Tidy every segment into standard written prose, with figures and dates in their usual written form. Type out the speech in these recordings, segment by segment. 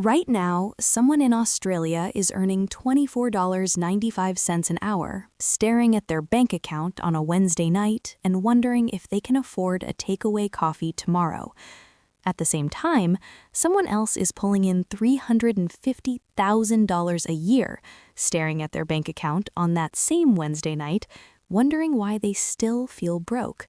Right now, someone in Australia is earning $24.95 an hour, staring at their bank account on a Wednesday night and wondering if they can afford a takeaway coffee tomorrow. At the same time, someone else is pulling in $350,000 a year, staring at their bank account on that same Wednesday night, wondering why they still feel broke.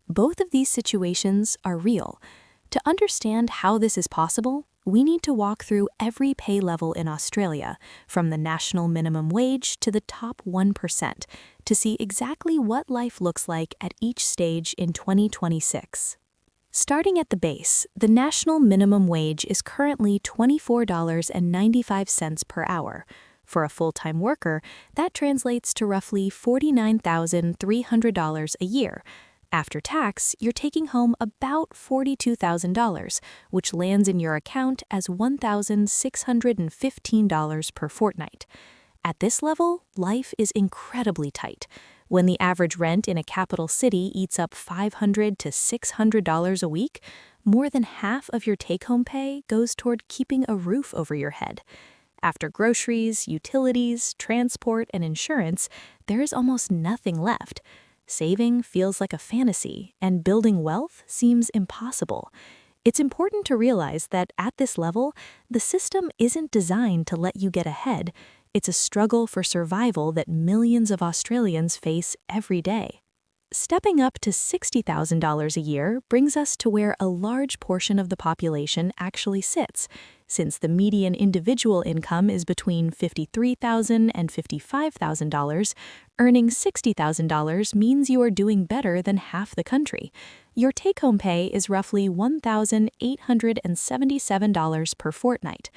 Both of these situations are real. To understand how this is possible, we need to walk through every pay level in Australia, from the national minimum wage to the top 1%, to see exactly what life looks like at each stage in 2026. Starting at the base, the national minimum wage is currently $24.95 per hour. For a full-time worker, that translates to roughly $49,300 a year. After tax, you're taking home about $42,000, which lands in your account as $1,615 per fortnight. At this level, life is incredibly tight. When the average rent in a capital city eats up $500 to $600 a week, more than half of your take-home pay goes toward keeping a roof over your head. After groceries, utilities, transport, and insurance, there is almost nothing left. Saving feels like a fantasy, and building wealth seems impossible. It's important to realize that at this level, the system isn't designed to let you get ahead. It's a struggle for survival that millions of Australians face every day. Stepping up to $60,000 a year brings us to where a large portion of the population actually sits. Since the median individual income is between $53,000 and $55,000, earning $60,000 means you are doing better than half the country. Your take-home pay is roughly $1,877 per fortnight.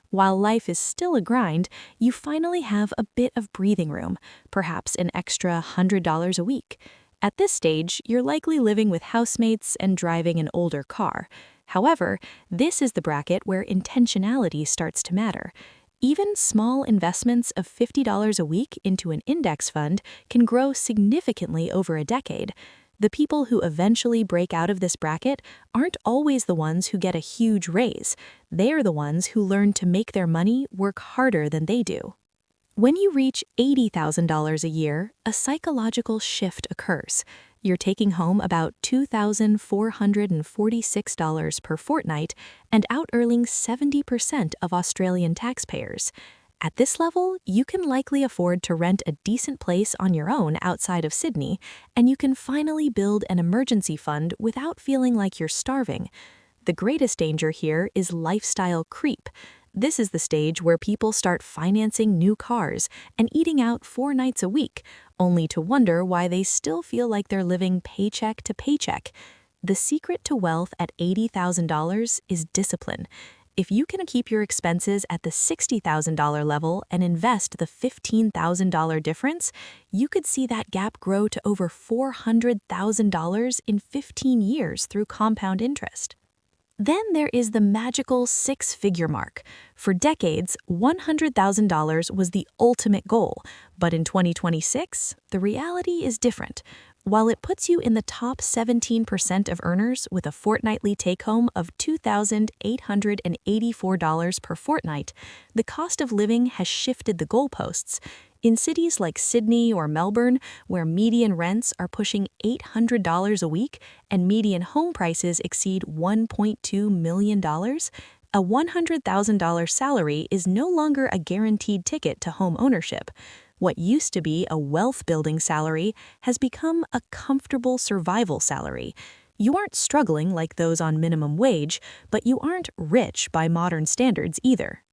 While life is still a grind, you finally have a bit of breathing room, perhaps an extra $100 a week. At this stage, you're likely living with housemates and driving an older car. However, this is the bracket where intentionality starts to matter. Even small investments of $50 a week into an index fund can grow significantly over a decade. The people who eventually break out of this bracket aren't always the ones who get a huge raise. They are the ones who learn to make their money work harder than they do. When you reach $80,000 a year, a psychological shift occurs. You're taking home about $2,446 per fortnight and out-earning 70% of Australian taxpayers. At this level, you can likely afford to rent a decent place on your own outside of Sydney, and you can finally build an emergency fund without feeling like you're starving. The greatest danger here is lifestyle creep. This is the stage where people start financing new cars and eating out 4 nights a week, only to wonder why they still feel like they're living paycheck to paycheck. The secret to wealth at $80,000 is discipline. If you can keep your expenses at the $60,000 level and invest the $15,000 difference, you could see that gap grow to over $400,000 in 15 years through compound interest. Then there is the magical 6-figure mark. For decades, $100,000 was the ultimate goal, but in 2026, the reality is different. While it puts you in the top 17% of earners with a fortnightly take-home of $2,884 per fortnight, the cost of living has shifted the goalposts. In cities like Sydney or Melbourne, where median rents are pushing $800 a week and median home prices exceed $1.2 million, a $100,000 salary is no longer a guaranteed ticket to home ownership. What used to be a wealth-building salary has become a comfortable survival salary. You aren't struggling like those on minimum wage, but you aren't rich by modern standards either.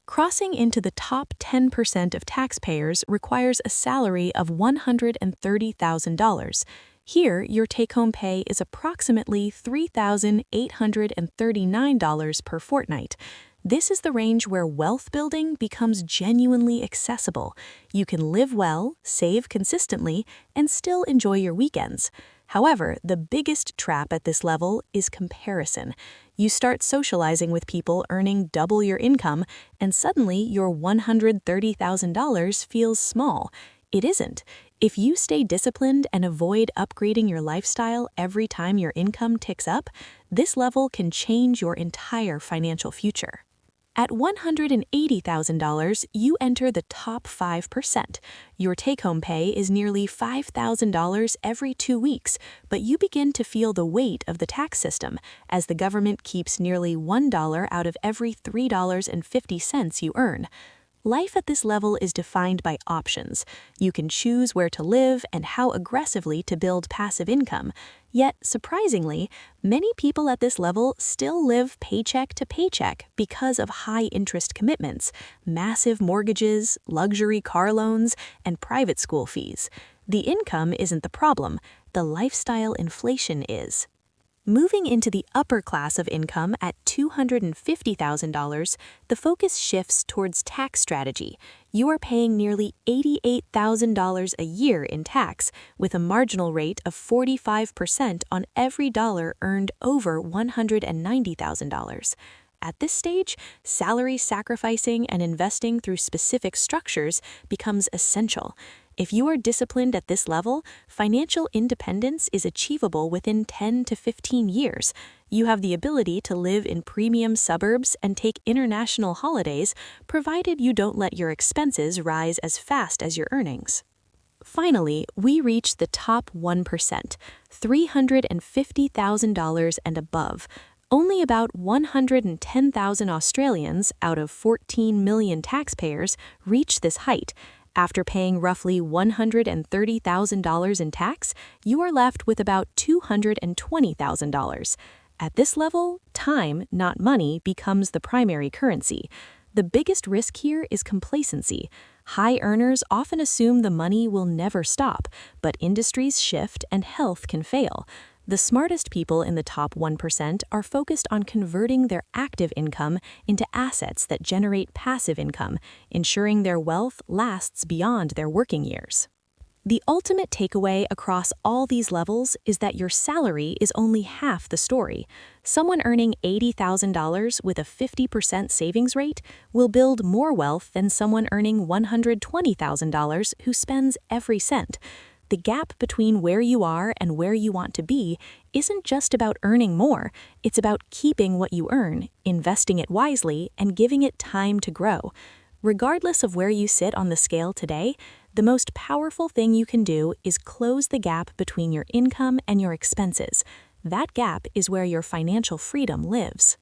Crossing into the top 10% of taxpayers requires a salary of $130,000. Here, your take-home pay is approximately $3,839 per fortnight. This is the range where wealth building becomes genuinely accessible. You can live well, save consistently, and still enjoy your weekends. However, the biggest trap at this level is comparison. You start socializing with people earning double your income, and suddenly your $130,000 feels small. It isn't. If you stay disciplined and avoid upgrading your lifestyle every time your income ticks up, this level can change your entire financial future. At $180,000, you enter the top 5%. Your take-home pay is nearly $5,000 every 2 weeks, but you begin to feel the weight of the tax system as the government keeps nearly $1 out of every $3.50 you earn. Life at this level is defined by options. You can choose where to live and how aggressively to build passive income. Yet, surprisingly, many people at this level still live paycheck to paycheck because of high-interest commitments, massive mortgages, luxury car loans, and private school fees. The income isn't the problem, the lifestyle inflation is. Moving into the upper class of income at $250,000, the focus shifts towards tax strategy. You are paying nearly $88,000 a year in tax, with a marginal rate of 45% on every dollar earned over $190,000. At this stage, salary sacrificing and investing through specific structures becomes essential. If you are disciplined at this level, financial independence is achievable within 10 to 15 years. You have the ability to live in premium suburbs and take international holidays, provided you don't let your expenses rise as fast as your earnings. Finally, we reach the top 1%, $350,000 and above. Only about 110,000 Australians out of 14 million taxpayers reach this height. After paying roughly $130,000 in tax, you are left with about $220,000. At this level, time, not money, becomes the primary currency. The biggest risk here is complacency. High earners often assume the money will never stop, but industries shift and health can fail. The smartest people in the top 1% are focused on converting their active income into assets that generate passive income, ensuring their wealth lasts beyond their working years. The ultimate takeaway across all these levels is that your salary is only half the story. Someone earning $80,000 with a 50% savings rate will build more wealth than someone earning $120,000 who spends every cent. The gap between where you are and where you want to be isn't just about earning more, it's about keeping what you earn, investing it wisely, and giving it time to grow. Regardless of where you sit on the scale today, the most powerful thing you can do is close the gap between your income and your expenses. That gap is where your financial freedom lives.